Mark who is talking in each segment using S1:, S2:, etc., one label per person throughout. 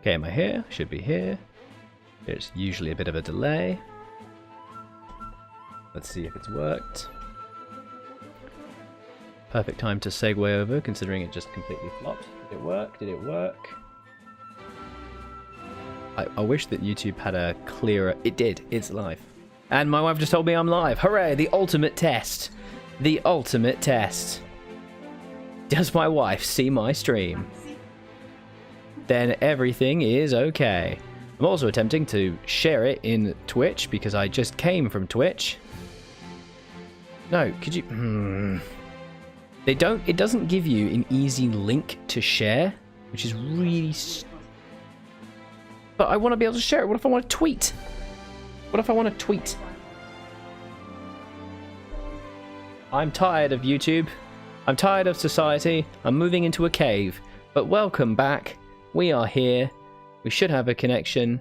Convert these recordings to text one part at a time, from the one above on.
S1: Okay, am I here? Should be here. There's usually a bit of a delay. Let's see if it's worked. Perfect time to segue over, considering it just completely flopped. Did it work? Did it work? I wish that YouTube had a clearer... It did. It's live. And my wife just told me I'm live. Hooray! The ultimate test. The ultimate test. Does my wife see my stream? Then everything is okay. I'm also attempting to share it in Twitch because I just came from Twitch. No, could you... It doesn't give you an easy link to share, which is really... But I want to be able to share it. What if I want to tweet? What if I want to tweet? I'm tired of YouTube. I'm tired of society. I'm moving into a cave. But welcome back. We are here. We should have a connection.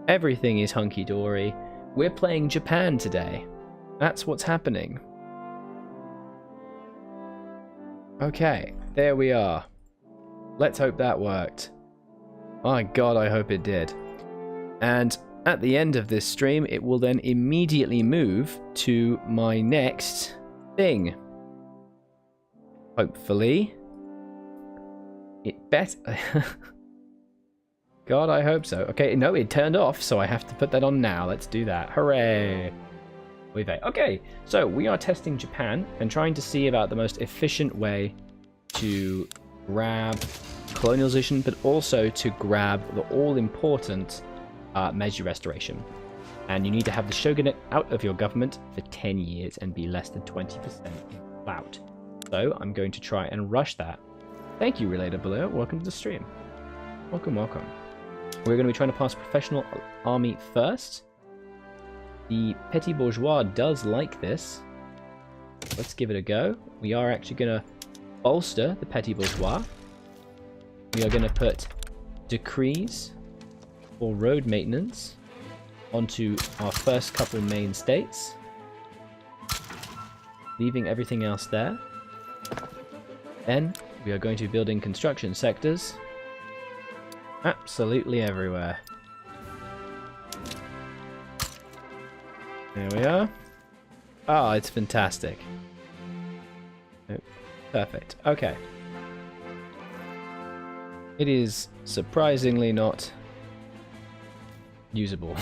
S1: Everything is hunky-dory. We're playing Japan today. That's what's happening. Okay, there we are. Let's hope that worked. My God, I hope it did. And at the end of this stream, it will then immediately move to my next thing. Hopefully. It better... God, I hope so. Okay, no, it turned off, so I have to put that on now. Let's do that. Hooray! Okay, so we are testing Japan and trying to see about the most efficient way to grab colonialization, but also to grab the all-important Meiji Restoration. And you need to have the shogunate out of your government for 10 years and be less than 20% in clout. So I'm going to try and rush that. Thank you, Relator Below. Welcome to the stream. Welcome, welcome. We're going to be trying to pass professional army first. The Petit Bourgeois does like this. Let's give it a go. We are actually going to bolster the Petit Bourgeois. We are going to put decrees for road maintenance onto our first couple main states, leaving everything else there. Then we are going to be building construction sectors absolutely everywhere. There we are. Ah, it's fantastic. Oh, perfect. Okay. It is surprisingly not usable.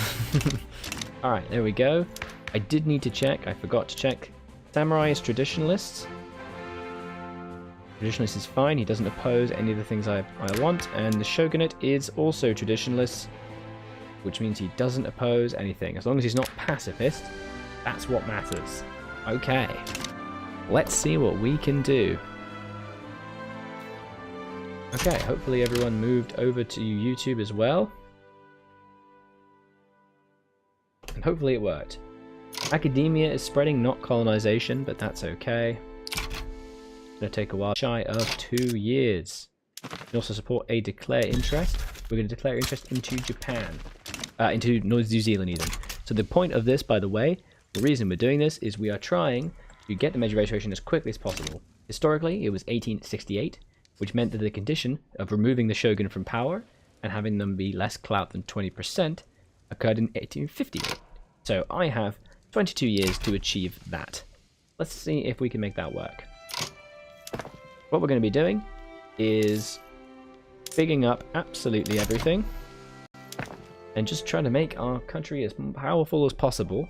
S1: Alright, there we go. I did need to check. I forgot to check. Samurai is traditionalist. Traditionalist is fine. He doesn't oppose any of the things I want. And the shogunate is also traditionalist, which means he doesn't oppose anything. As long as he's not pacifist, that's what matters. Okay. Let's see what we can do. Okay, hopefully everyone moved over to YouTube as well. And hopefully it worked. Academia is spreading, not colonization, but that's okay. It's going to take a while. Shy of 2 years. We also support a declare interest. We're going to declare interest into Japan. Into New Zealand even. So the point of this, by the way, the reason we're doing this is we are trying to get the Meiji Restoration as quickly as possible. Historically, it was 1868, which meant that the condition of removing the shogun from power and having them be less clout than 20% occurred in 1858. So I have 22 years to achieve that. Let's see if we can make that work. What we're going to be doing is bigging up absolutely everything and just trying to make our country as powerful as possible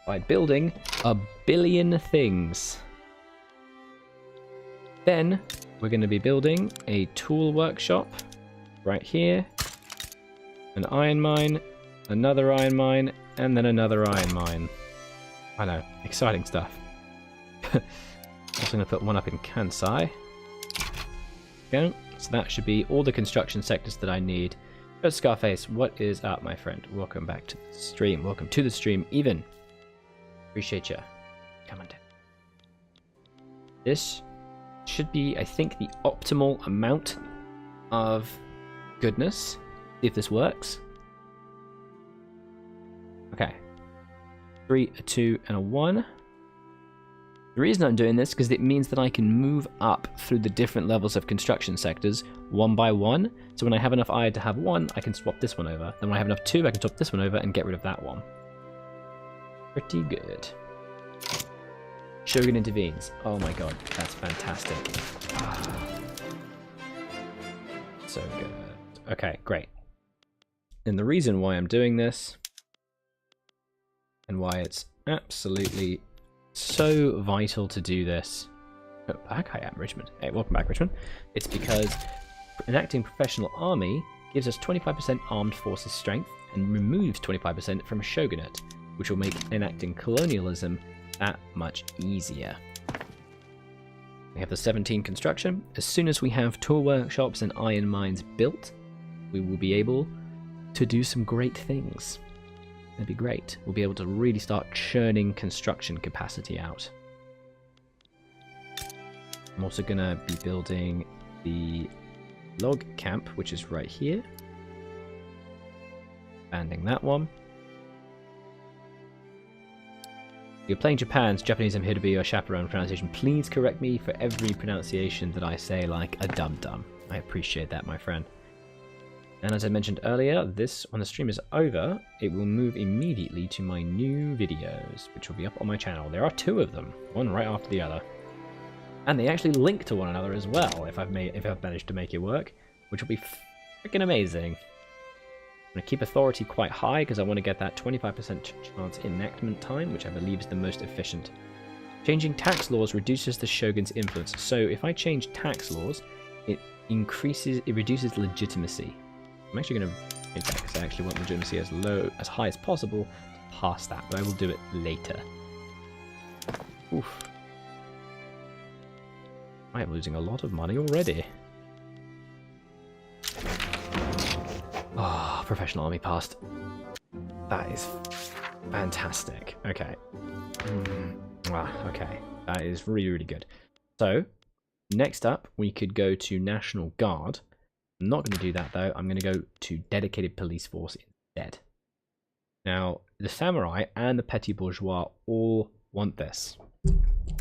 S1: by building a billion things. Then we're going to be building a tool workshop right here, an iron mine, another iron mine, and then another iron mine. I know, exciting stuff. Also going to put one up in Kansai. Okay, so that should be all the construction sectors that I need. Go Scarface, what is up, my friend? Welcome back to the stream. Welcome to the stream, even. Appreciate you. Come on down. This should be, I think, the optimal amount of goodness. See if this works. Okay. 3, a 2, and a 1. The reason I'm doing this is because it means that I can move up through the different levels of construction sectors one by one. So when I have enough iron to have one, I can swap this one over. Then when I have enough two, I can swap this one over and get rid of that one. Pretty good. Shogun intervenes. Oh my god, that's fantastic. So good. Okay, great. And the reason why I'm doing this, and why it's absolutely so vital to do this. Oh, back I am, Richmond. Hey, welcome back, Richmond. It's because enacting professional army gives us 25% armed forces strength and removes 25% from shogunate, which will make enacting colonialism that much easier. We have the 17 construction. As soon as we have tool workshops and iron mines built, we will be able to do some great things. That'd be great. We'll be able to really start churning construction capacity out. I'm also going to be building the log camp, which is right here. Expanding that one. You're playing Japan's Japanese. I'm here to be your chaperone pronunciation. Please correct me for every pronunciation that I say like a dum-dum. I appreciate that, my friend. And as I mentioned earlier, this, when the stream is over, it will move immediately to my new videos, which will be up on my channel. There are two of them, one right after the other. And they actually link to one another as well, if I've managed to make it work, which will be freaking amazing. I'm going to keep authority quite high because I want to get that 25% chance enactment time, which I believe is the most efficient. Changing tax laws reduces the shogun's influence. So if I change tax laws, it reduces legitimacy. I'm actually going to make that because I actually want legitimacy as high as possible to pass that, but I will do it later. Oof. I am losing a lot of money already. Ah, professional army passed. That is fantastic. Okay. Okay. That is really, really good. So, next up, we could go to National Guard. I'm not going to do that, though. I'm going to go to Dedicated Police Force instead. Now, the samurai and the petty bourgeois all want this.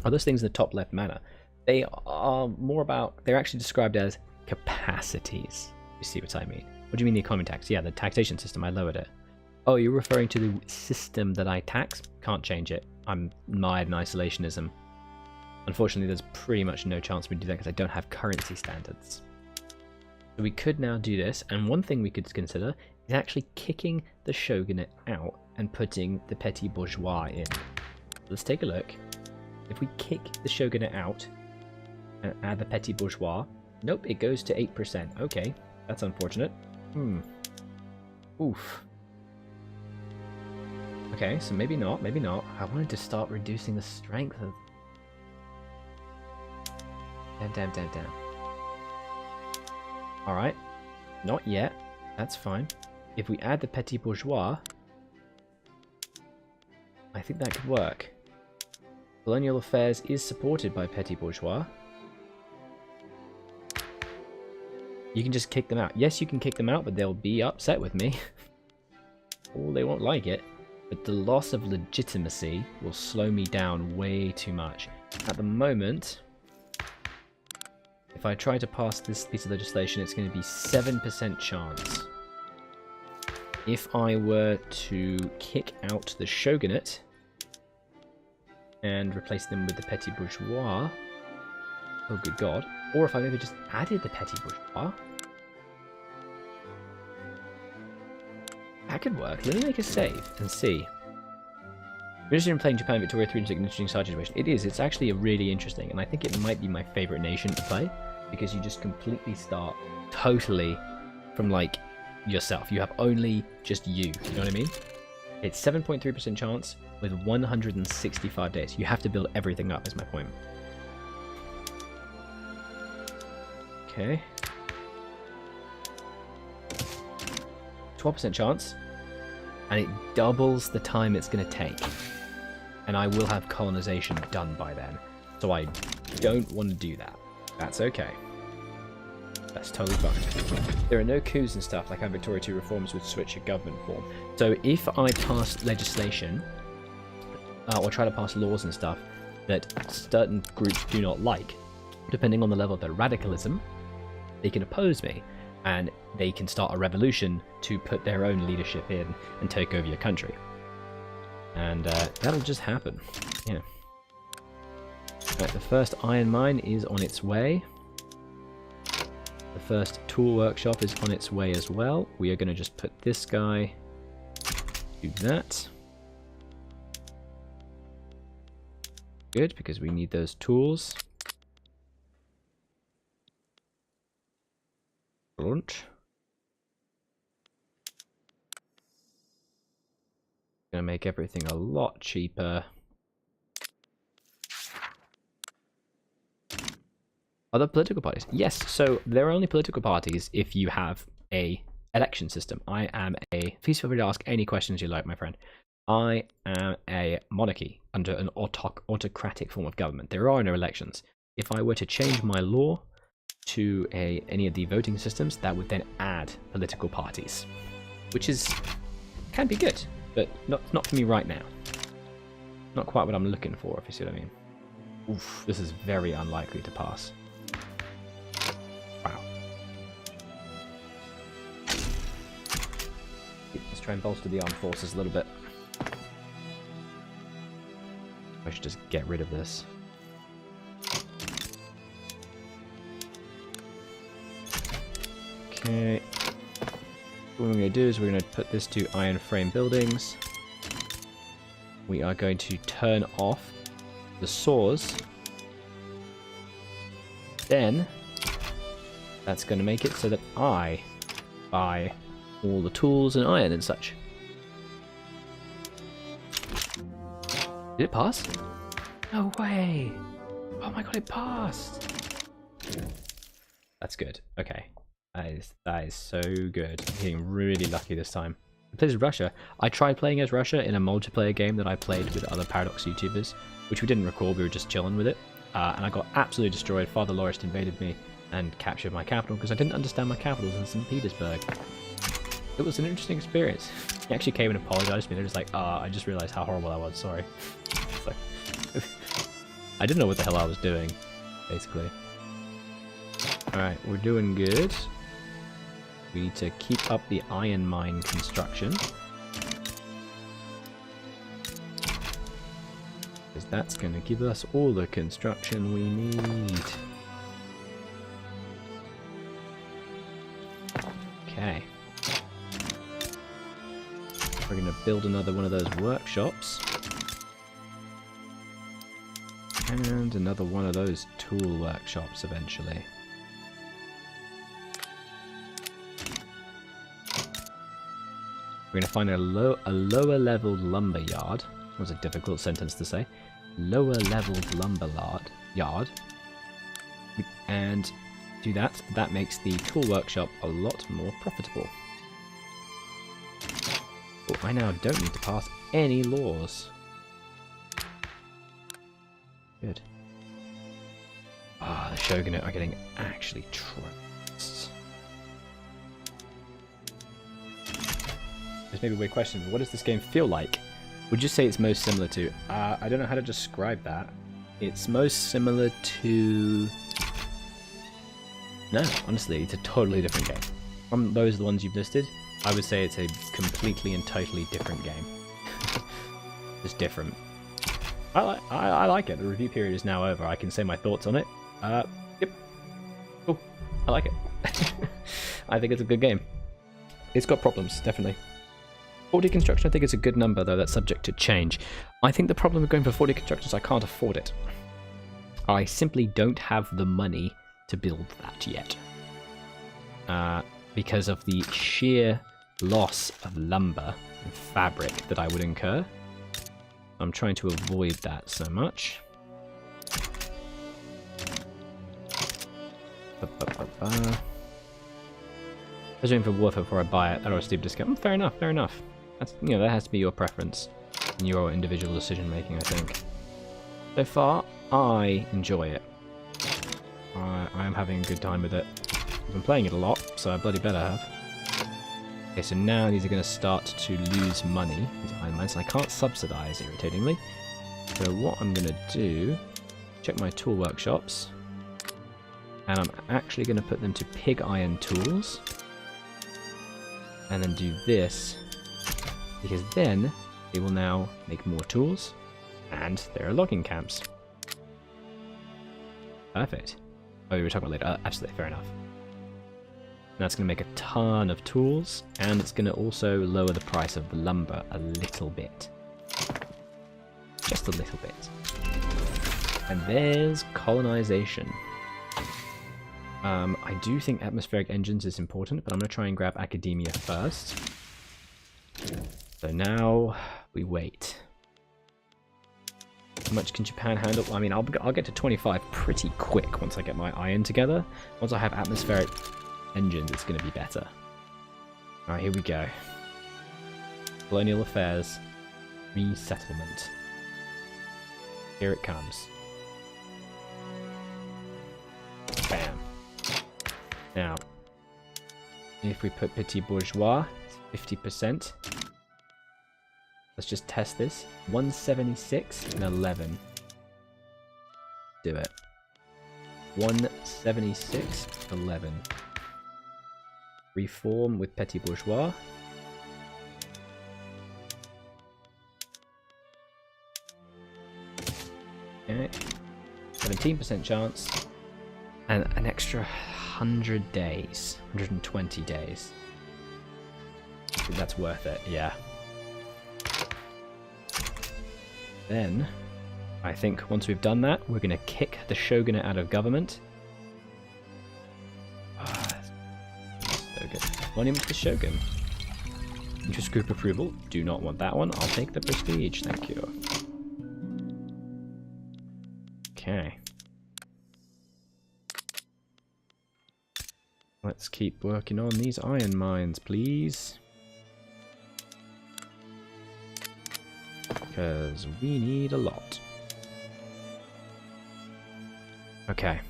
S1: Are those things in the top left manner? They are more about... They're actually described as capacities. You see what I mean? What do you mean the economy tax? Yeah, the taxation system. I lowered it. Oh, you're referring to the system that I tax? Can't change it. I'm mired in isolationism. Unfortunately, there's pretty much no chance we do that because I don't have currency standards. So we could now do this, and one thing we could consider is actually kicking the shogunate out and putting the petty bourgeois in. Let's take a look. If we kick the shogunate out and add the petty bourgeois, nope, it goes to 8%. Okay, that's unfortunate. Oof. Okay, so maybe not, maybe not. I wanted to start reducing the strength of... Damn. Alright, not yet. That's fine. If we add the petty bourgeois, I think that could work. Colonial affairs is supported by petty bourgeois. You can just kick them out. Yes, you can kick them out, but they'll be upset with me. Or they won't like it. But the loss of legitimacy will slow me down way too much. At the moment, if I try to pass this piece of legislation, it's going to be 7% chance. If I were to kick out the shogunate and replace them with the petty bourgeois, oh good god, or if I maybe just added the petty bourgeois, that could work. Let me make a save and see. I'm interested in playing Japan Victoria 3 in an interesting side situation. It is. It's actually a really interesting, and I think it might be my favorite nation to play because you just completely start totally from like yourself. You have only just you. You know what I mean? It's 7.3% chance with 165 days. You have to build everything up, is my point. Okay. 12% chance. And it doubles the time it's going to take. And I will have colonization done by then. So I don't want to do that. That's okay. That's totally fine. There are no coups and stuff like how Victoria 2 reforms would switch a government form. So if I pass legislation, or try to pass laws and stuff, that certain groups do not like. Depending on the level of their radicalism, they can oppose me, and they can start a revolution to put their own leadership in and take over your country. And that'll just happen. Yeah. Right, the first iron mine is on its way. The first tool workshop is on its way as well. We are going to just put this guy, do that. Good, because we need those tools. Launch. Gonna make everything a lot cheaper. Other political parties? Yes, so there are only political parties if you have a election system. I am a... Please feel free to ask any questions you like, my friend. I am a monarchy under an autocratic form of government. There are no elections. If I were to change my law to any of the voting systems, that would then add political parties, which can be good, but not for me right now. Not quite what I'm looking for, if you see what I mean. Oof, this is very unlikely to pass. Wow. Let's try and bolster the armed forces a little bit. I should just get rid of this. Okay. What we're going to do is we're going to put this to iron frame buildings. We are going to turn off the saws. Then that's going to make it so that I buy all the tools and iron and such. Did it pass? No way! Oh my god, it passed! That's good. Okay. That is so good. I'm getting really lucky this time. I played as Russia. I tried playing as Russia in a multiplayer game that I played with other Paradox YouTubers, which we didn't record, we were just chilling with it. And I got absolutely destroyed. Father Lorist invaded me and captured my capital because I didn't understand my capitals in St. Petersburg. It was an interesting experience. He actually came and apologized to me. They're just like, I just realized how horrible I was, sorry. Like, I didn't know what the hell I was doing, basically. Alright, we're doing good. We need to keep up the iron mine construction. Because that's going to give us all the construction we need. Okay. We're going to build another one of those workshops. And another one of those tool workshops eventually. We're going to find a lower leveled lumber yard. That was a difficult sentence to say. Lower leveled lumber yard. And do that. That makes the tool workshop a lot more profitable. Oh, I now don't need to pass any laws. Good. Ah, the Shogunate are getting actually trounced. There's maybe a weird question, but what does this game feel like? Would you say it's most similar to? I don't know how to describe that. It's most similar to... No, honestly, it's a totally different game. From those the ones you've listed, I would say it's a completely and totally different game. It's different. I like it. The review period is now over. I can say my thoughts on it. Yep. Cool. I like it. I think it's a good game. It's got problems, definitely. 40 construction, I think it's a good number, though that's subject to change. I think the problem with going for 40 construction is I can't afford it. I simply don't have the money to build that yet. Because of the sheer loss of lumber and fabric that I would incur. I'm trying to avoid that so much. I was waiting for Warfare before I buy it. That was a steep discount. Fair enough, fair enough. That's, that has to be your preference and your individual decision making, I think. So far, I enjoy it. I am having a good time with it. I've been playing it a lot, so I bloody better have. Okay, so now these are going to start to lose money, these iron mines, and I can't subsidize, irritatingly. So what I'm going to do, check my tool workshops, and I'm actually going to put them to pig iron tools, and then do this, because then they will now make more tools, and there are logging camps. Perfect. Oh, we were talking about later. Absolutely, fair enough. And that's going to make a ton of tools, and it's going to also lower the price of the lumber a little bit. Just a little bit. And there's colonization. I do think atmospheric engines is important, but I'm going to try and grab academia first. So now we wait. How much can Japan handle? I mean, I'll get to 25 pretty quick once I get my iron together. Once I have atmospheric engines, it's going to be better. Alright, here we go. Colonial affairs. Resettlement. Here it comes. Bam. Now, if we put Petit Bourgeois, 50%. Let's just test this. 176 and 11. Do it. 176, 11. Reform with Petit Bourgeois. Okay. 17% chance. And an extra 100 days. 120 days. I think that's worth it, yeah. Then, I think once we've done that, we're going to kick the shogunate out of government. Shogun. Monument to the Shogun. Interest group approval. Do not want that one. I'll take the prestige. Thank you. Okay. Let's keep working on these iron mines, please. Because we need a lot. Okay.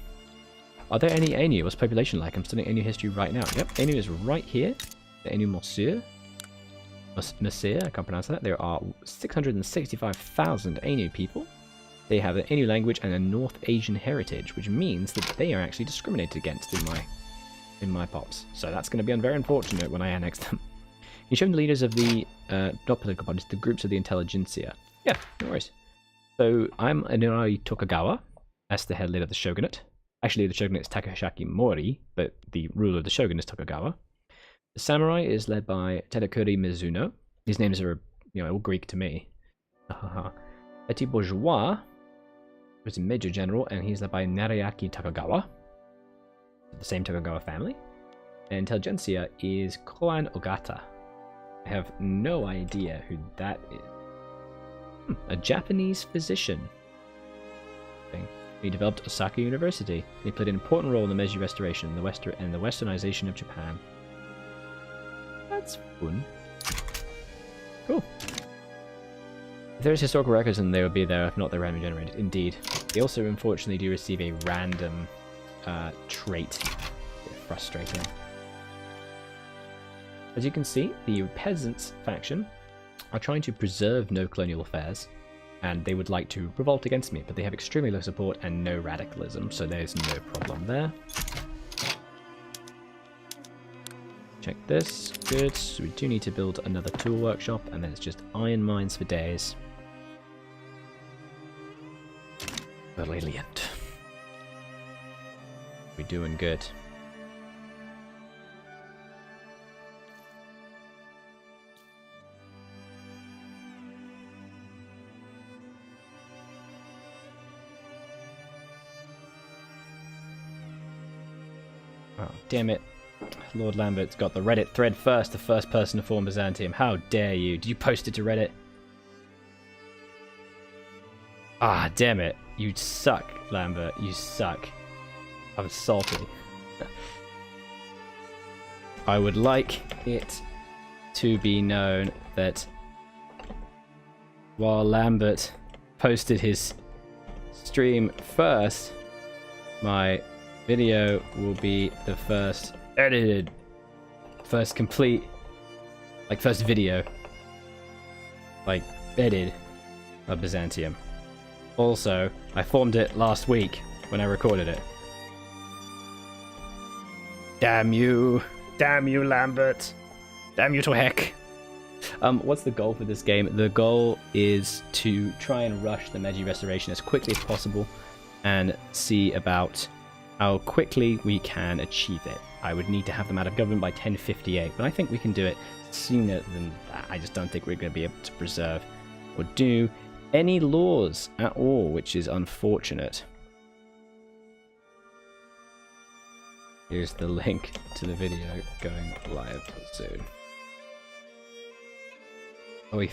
S1: Are there any Ainu? What's population like? I'm studying Ainu history right now. Yep, Ainu is right here. The Ainu Monsieur. Monsieur, I can't pronounce that. There are 665,000 Ainu people. They have an Ainu language and a North Asian heritage, which means that they are actually discriminated against in my pops. So that's going to be very unfortunate when I annex them. You show them the leaders of the, not political parties, the groups of the intelligentsia. Yeah, no worries. So I'm Inari Tokugawa. That's the head leader of the shogunate. Actually, the shogunate is Takashaki Mori, but the ruler of the shogun is Tokugawa. The samurai is led by Tadakuri Mizuno. These names are, all Greek to me. Petit Bourgeois was a major general, and he's led by Nariaki Takagawa, the same Tokugawa family. And intelligentsia is Koan Ogata. I have no idea who that is. A Japanese physician. He developed Osaka University. He played an important role in the Meiji Restoration and the westernization of Japan. That's fun. Cool. If there's historical records, then they would be there. If not, they're randomly generated. Indeed. They also, unfortunately, do receive a random trait. Frustrating. As you can see, the peasants faction are trying to preserve no colonial affairs, and they would like to revolt against me, but they have extremely low support and no radicalism, so there's no problem there. Check this. Good. So we do need to build another tool workshop, and then it's just iron mines for days. Brilliant. We're doing good. Oh, damn it. Lord Lambert's got the Reddit thread first, the first person to form Byzantium. How dare you? Did you post it to Reddit? Ah, damn it. You suck, Lambert. You suck. I'm salty. I would like it to be known that while Lambert posted his stream first, my video will be the first edited, first complete, first video, edited of Byzantium. Also, I formed it last week when I recorded it. Damn you. Damn you, Lambert. Damn you to heck. What's the goal for this game? The goal is to try and rush the Meiji Restoration as quickly as possible and see about how quickly we can achieve it. I would need to have them out of government by 1058, but I think we can do it sooner than that. I just don't think we're going to be able to preserve or do any laws at all, which is unfortunate. Here's the link to the video going live soon. Oif.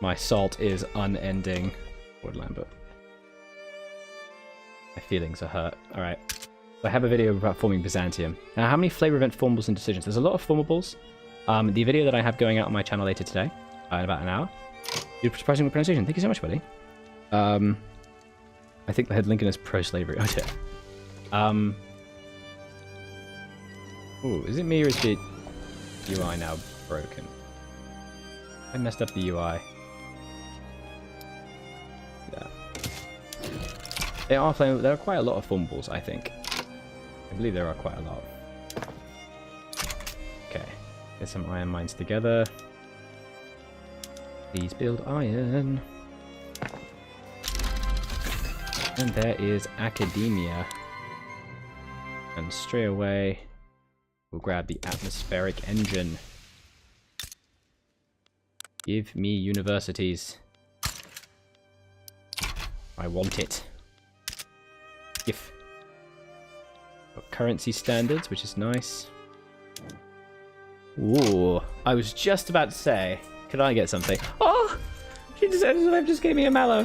S1: My salt is unending. Lord Lambert. My feelings are hurt. Alright. I have a video about forming Byzantium. Now, how many flavor event formables and decisions? There's a lot of formables. The video that I have going out on my channel later today, in about an hour. You're surprising with pronunciation. Thank you so much, buddy. I think the head Lincoln is pro-slavery. Oh dear. Ooh, is it me or is the UI now broken? I messed up the UI. Yeah. There are quite a lot of fumbles, I think. I believe there are quite a lot. Okay. Get some iron mines together. Please build iron. And there is academia. And straight away, we'll grab the atmospheric engine. Give me universities. I want it. If. Got currency standards, which is nice. Ooh, I was just about to say, could I get something? Oh! She just gave me a mallow.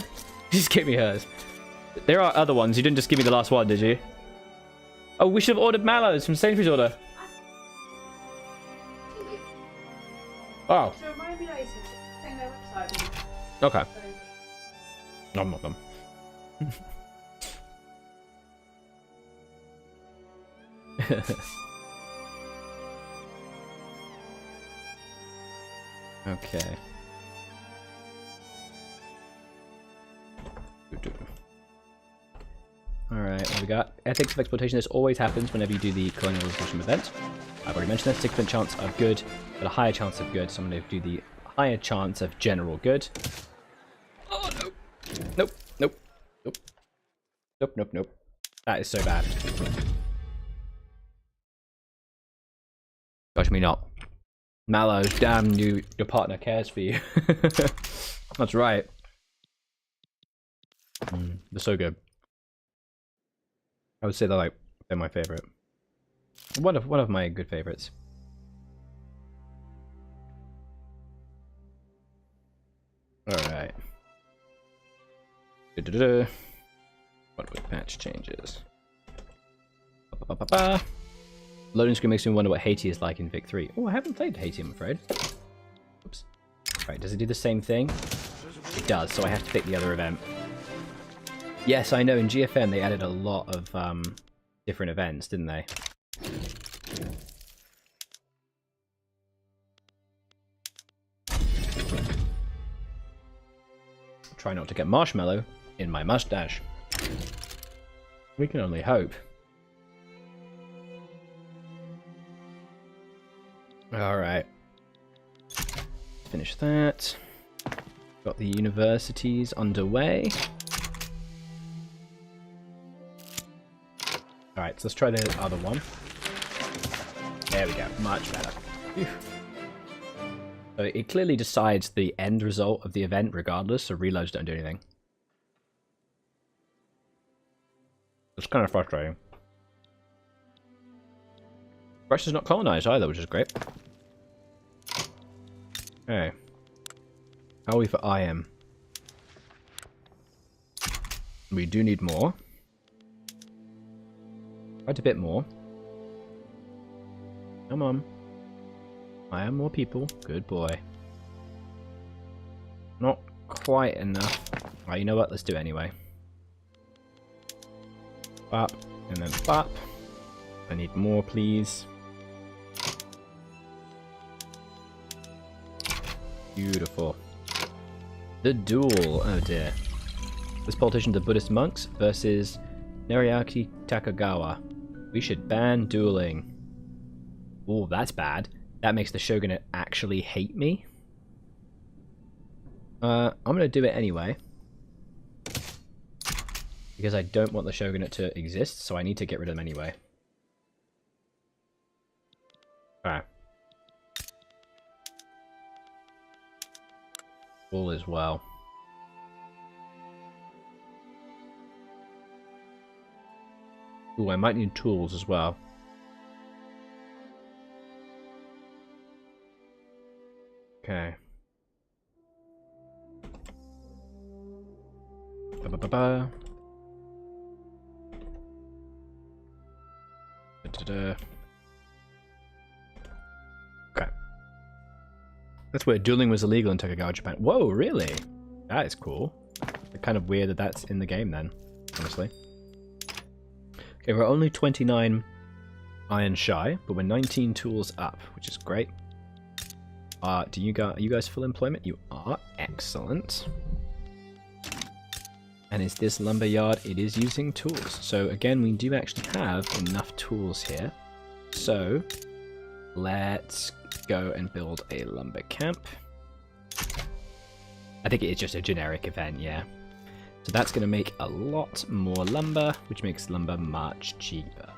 S1: She just gave me hers. There are other ones. You didn't just give me the last one, did you? Oh, we should have ordered mallows from Sainsbury's order. Oh.
S2: So remind me later. Check their website.
S1: Okay. Nom nom nom. Okay. Alright, what we got? Ethics of exploitation. This always happens whenever you do the colonial resolution event. I've already mentioned that. 6% chance of good, but a higher chance of good. So I'm going to do the higher chance of general good. Oh no! Nope, nope, nope. Nope, nope, nope. That is so bad. Touch me not. Mallows, damn you, your partner cares for you. That's right. They're so good. I would say they're my favorite. One of my good favorites. All right. What with patch changes? Loading screen makes me wonder what Haiti is like in Vic 3. Oh, I haven't played Haiti, I'm afraid. Oops. Right, does it do the same thing? It does, so I have to pick the other event. Yes, I know, in GFN they added a lot of different events, didn't they? Try not to get marshmallow in my mustache. We can only hope. Alright. Finish that. Got the universities underway. Alright, so let's try the other one. There we go, much better. Phew. So it clearly decides the end result of the event regardless, so reloads don't do anything. It's kind of frustrating. Russia's not colonized either, which is great. Okay. How are we for IM? We do need more. Quite a bit more. Come on. I am more people. Good boy. Not quite enough. Right, you know what? Let's do it anyway. Bop. And then bop. I need more, please. Beautiful. The duel. Oh dear. This politician, the Buddhist monks versus Nariaki Takagawa. We should ban dueling. Oh, that's bad. That makes the shogunate actually hate me. I'm gonna do it anyway. Because I don't want the shogunate to exist, so I need to get rid of them anyway. Alright. All is well. Ooh, I might need tools as well. Okay. Ba-ba-ba-ba. Da-da-da. Okay. That's where dueling was illegal in Tokugawa, Japan. Whoa, really? That is cool. It's kind of weird that that's in the game then, honestly. Okay, we're only 29 iron shy, but we're 19 tools up, which is great. Are you guys full employment? You are. Excellent. And is this lumberyard? It is using tools. So again, we do actually have enough tools here. So let's go and build a lumber camp. I think it's just a generic event, yeah. So that's going to make a lot more lumber, which makes lumber much cheaper.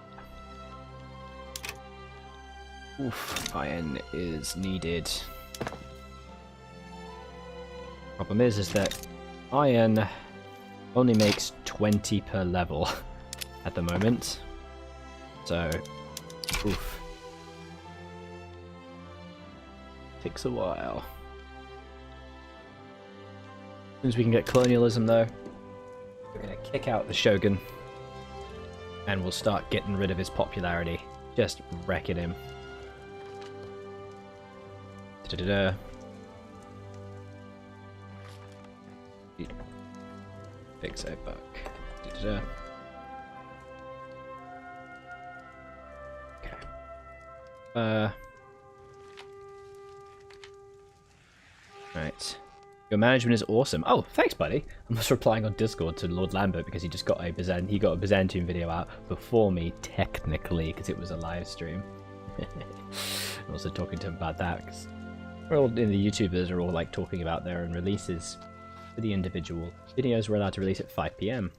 S1: Oof, iron is needed. Problem is that iron only makes 20 per level at the moment. So, oof. Takes a while. As soon as we can get colonialism though, we're going to kick out the Shogun and we'll start getting rid of his popularity. Just wrecking him. Da-da-da. Fix a buck. Da-da-da. Okay. Right. Your management is awesome. Oh, thanks, buddy. I'm just replying on Discord to Lord Lambert because he just got a Byzantium video out before me, technically, because it was a live stream. I'm also talking to him about that because we're all in the YouTubers are all like talking about their own releases for the individual videos. We're allowed to release at 5 PM.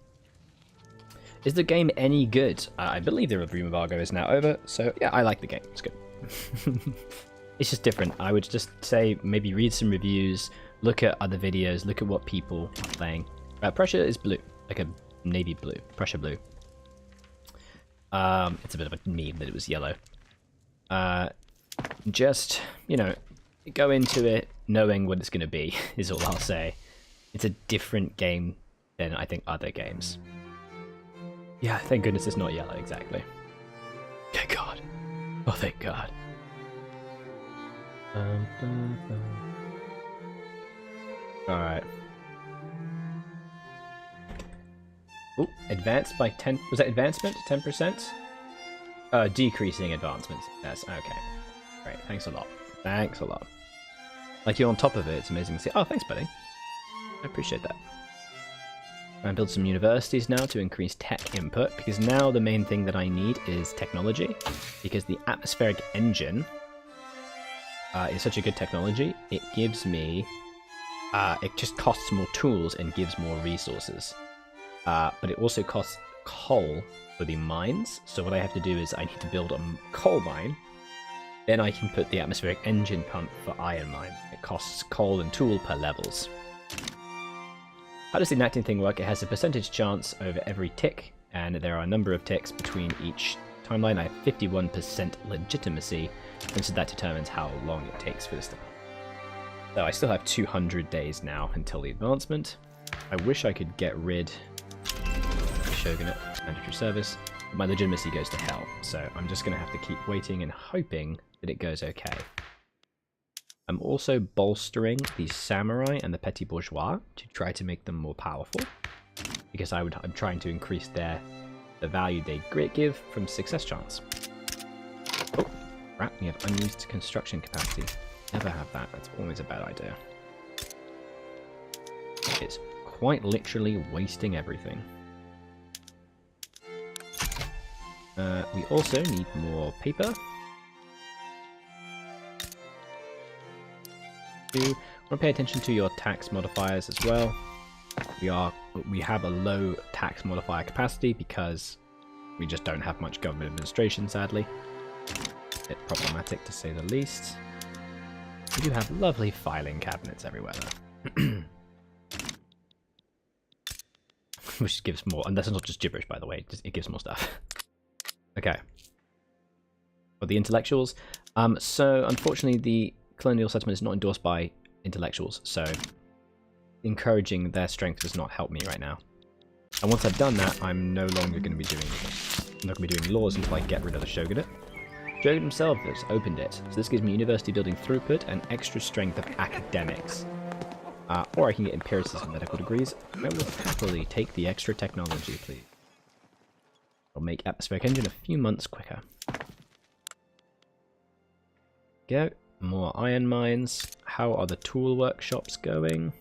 S1: Is the game any good? I believe the review embargo is now over, so yeah, I like the game. It's good. It's just different. I would just say maybe read some reviews, look at other videos, look at what people are playing. Prussia is blue, like a navy blue, Prussia blue. It's a bit of a meme that it was yellow. Just, you know, go into it knowing what it's going to be, is all I'll say. It's a different game than I think other games. Yeah, thank goodness it's not yellow, exactly. Thank God. Oh, thank God. Alright. Oh, advanced by 10... Was that advancement? 10%? Decreasing advancements. Yes, okay. Great, thanks a lot. Thanks a lot. Like, you're on top of it, it's amazing to see. Oh, thanks, buddy. I appreciate that. I'm going to build some universities now to increase tech input, because now the main thing that I need is technology, because the atmospheric engine is such a good technology. It gives me... it just costs more tools and gives more resources. But it also costs coal for the mines, so what I have to do is I need to build a coal mine. Then I can put the atmospheric engine pump for iron mine. It costs coal and tool per levels. How does the enacting thing work? It has a percentage chance over every tick, and there are a number of ticks between each timeline. I have 51% legitimacy, and so that determines how long it takes for this to... So I still have 200 days now until the advancement. I wish I could get rid of the Shogunate mandatory service, but my legitimacy goes to hell, so I'm just going to have to keep waiting and hoping that it goes okay. I'm also bolstering the samurai and the petty bourgeois to try to make them more powerful, because I'm trying to increase the value they give from success chance. Oh, crap, we have unused construction capacity. Never have that, that's always a bad idea. It's quite literally wasting everything. We also need more paper. You want to pay attention to your tax modifiers as well. We have a low tax modifier capacity because we just don't have much government administration, sadly. Bit problematic to say the least. We do have lovely filing cabinets everywhere though. Which gives more, and that's not just gibberish by the way, it gives more stuff. Okay. For the intellectuals, so unfortunately the colonial settlement is not endorsed by intellectuals, so encouraging their strength does not help me right now. And once I've done that, I'm no longer going to be doing laws until I get rid of the shogunate. Shogun himself has opened it, so this gives me university building throughput and extra strength of academics. Or I can get empiricism medical degrees. I will happily take the extra technology, please. I'll make atmospheric engine a few months quicker. Go. More iron mines. How are the tool workshops going?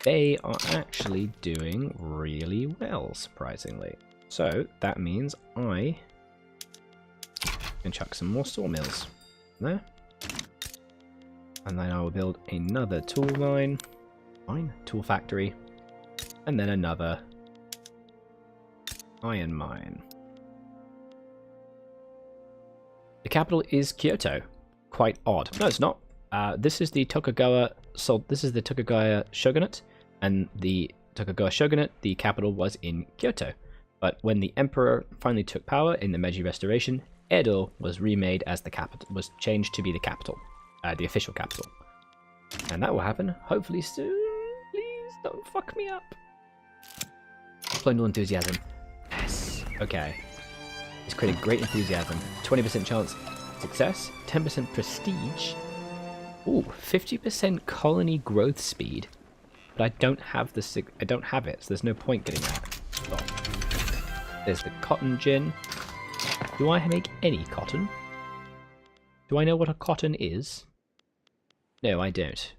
S1: They are actually doing really well, surprisingly. So that means I can chuck some more sawmills there. And then I will build another tool line, tool factory, and then another iron mine. The capital is Kyoto. Quite odd. No, it's not. This is the Tokugawa. So this is the Tokugawa shogunate, and the Tokugawa shogunate, the capital was in Kyoto. But when the emperor finally took power in the Meiji Restoration, Edo was remade as the capital. Was changed to be the capital, the official capital, and that will happen hopefully soon. Please don't fuck me up. Colonial enthusiasm. Yes. Okay. It's created great enthusiasm. 20% chance success. 10% prestige. Ooh, 50% colony growth speed. But I don't have the I don't have it, so there's no point getting that. Well, there's the cotton gin. Do I make any cotton? Do I know what a cotton is? No, I don't.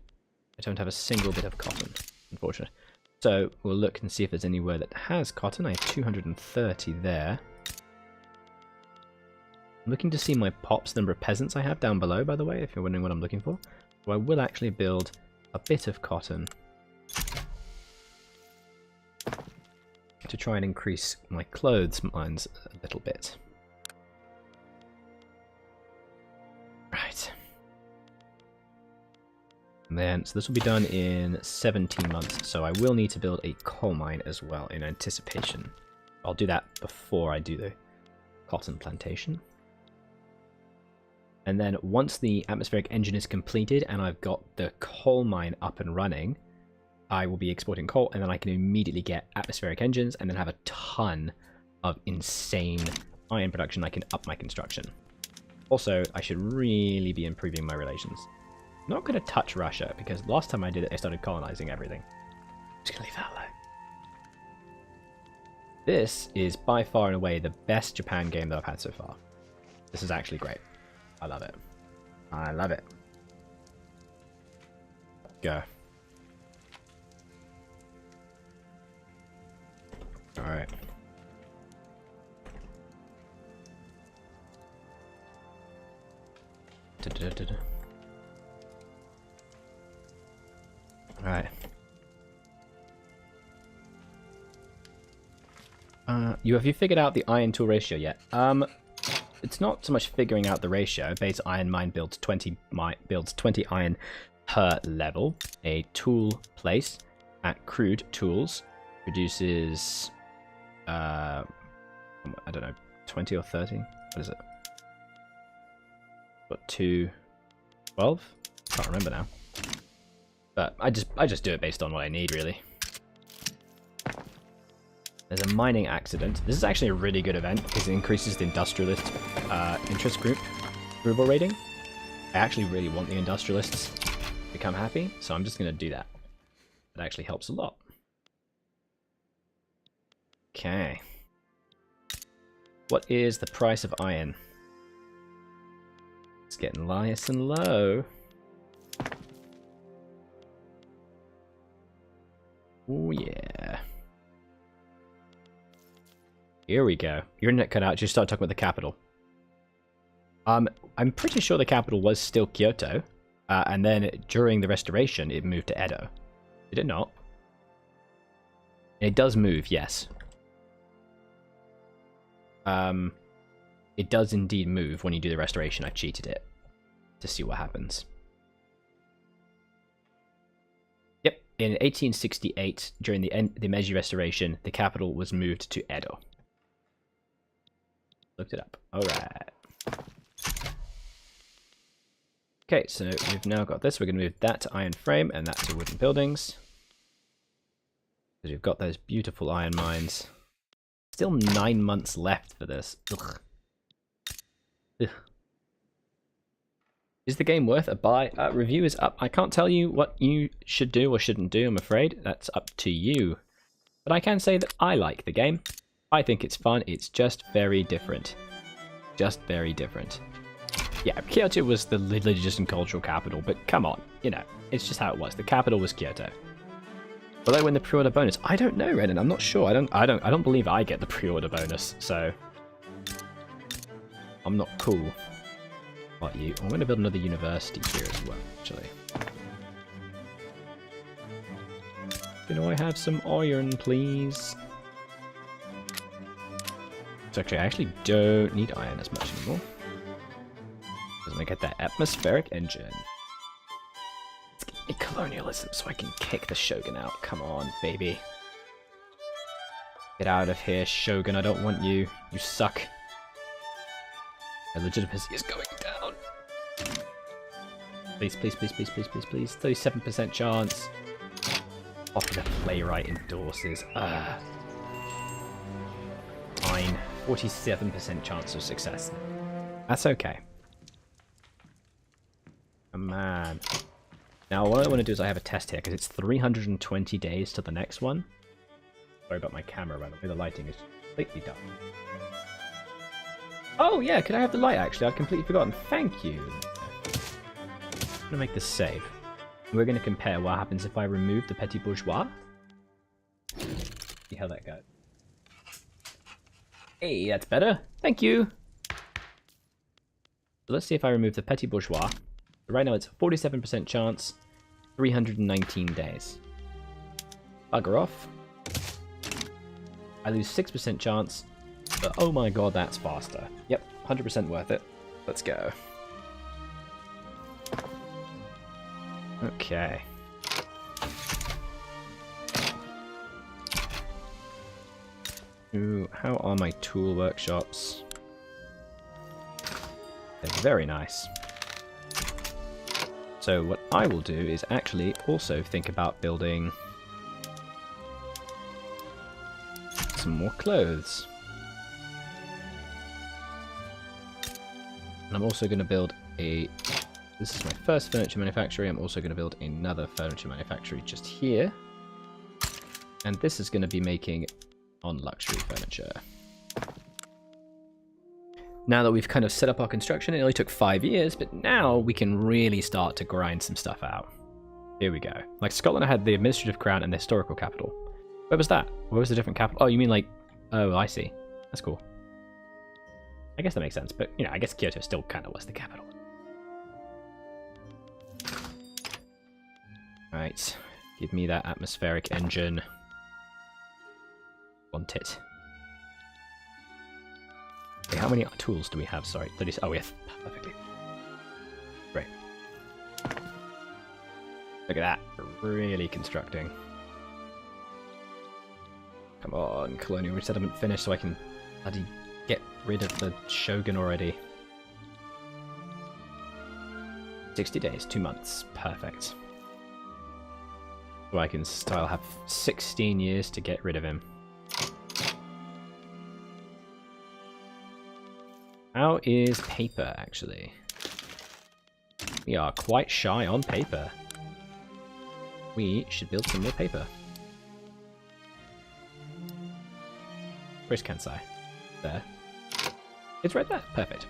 S1: I don't have a single bit of cotton, unfortunately. So we'll look and see if there's anywhere that has cotton. I have 230 there. I'm looking to see my pops, the number of peasants I have down below, by the way, if you're wondering what I'm looking for. So I will actually build a bit of cotton to try and increase my clothes mines a little bit. Right. And then, so this will be done in 17 months, so I will need to build a coal mine as well in anticipation. I'll do that before I do the cotton plantation. And then once the atmospheric engine is completed and I've got the coal mine up and running, I will be exporting coal, and then I can immediately get atmospheric engines and then have a ton of insane iron production. I can up my construction. Also, I should really be improving my relations. I'm not going to touch Russia, because last time I did it, they started colonizing everything. I'm just going to leave that alone. This is by far and away the best Japan game that I've had so far. This is actually great. I love it. I love it. Go. Alright. Alright. Have you figured out the iron tool ratio yet? It's not so much figuring out the ratio. Base iron mine builds 20 iron per level. A tool place at crude tools produces I don't know, 20 or 30? What is it? What, 212? Can't remember now. But I just do it based on what I need, really. There's a mining accident. This is actually a really good event because it increases the industrialist interest group approval rating. I actually really want the industrialists to become happy, so I'm just going to do that. It actually helps a lot. Okay. What is the price of iron? It's getting nice and low. Oh yeah. Here we go. Your internet cut out. Just start talking about the capital. I'm pretty sure the capital was still Kyoto, and then during the restoration, it moved to Edo. Did it not? It does move, yes. It does indeed move when you do the restoration. I cheated it to see what happens. Yep, in 1868, during the Meiji Restoration, the capital was moved to Edo. Looked it up. Alright. Okay, so we've now got this. We're going to move that to iron frame and that to wooden buildings. Because we've got those beautiful iron mines. Still 9 months left for this. Ugh. Ugh. Is the game worth a buy? Review is up. I can't tell you what you should do or shouldn't do, I'm afraid. That's up to you. But I can say that I like the game. I think it's fun. It's just very different. Just very different. Yeah, Kyoto was the religious and cultural capital, but come on, you know, it's just how it was. The capital was Kyoto. Will I win the pre-order bonus? I don't know, Renan. I'm not sure. I don't believe I get the pre-order bonus, so I'm not cool. Like you, I'm going to build another university here as well. Actually, can I have some iron, please? So actually, I actually don't need iron as much anymore. Because I get that atmospheric engine. Let's get me colonialism so I can kick the Shogun out. Come on, baby. Get out of here, Shogun. I don't want you. You suck. My legitimacy is going down. Please, please, please, please, please, please, please. 37% chance. Offer the playwright endorses. Fine. 47% chance of success. That's okay. Oh, man. Now, what I want to do is I have a test here, because it's 320 days to the next one. Sorry about my camera, by the way. The lighting is completely dumb. Oh, yeah, could I have the light, actually? I'd completely forgotten. Thank you. I'm going to make this save. We're going to compare what happens if I remove the Petit Bourgeois. See how that goes. Hey, that's better. Thank you. So let's see if I remove the Petit Bourgeois. Right now it's 47% chance, 319 days. Bugger off. I lose 6% chance, but oh my god, that's faster. Yep, 100% worth it. Let's go. Okay. Ooh, how are my tool workshops? They're very nice. So what I will do is actually also think about building some more clothes. And I'm also going to build a... This is my first furniture manufactory. I'm also going to build another furniture manufactory just here. And this is going to be making on luxury furniture. Now that we've kind of set up our construction, it only took 5 years, but now we can really start to grind some stuff out. Here we go. Like Scotland had the administrative crown and the historical capital. Where was that? Where was the different capital? Oh, you mean like... Oh, I see. That's cool. I guess that makes sense, but, you know, I guess Kyoto still kind of was the capital. Alright. Give me that atmospheric engine. Want it. Okay, how many tools do we have? Sorry, 30. Oh, yes, perfectly. Great. Look at that. We're really constructing. Come on, colonial resettlement finished so I can bloody get rid of the Shogun already. 60 days, 2 months. Perfect. So I can still have 16 years to get rid of him. How is paper, actually? We are quite shy on paper. We should build some more paper. Where's Kansai? There. It's right there. Perfect.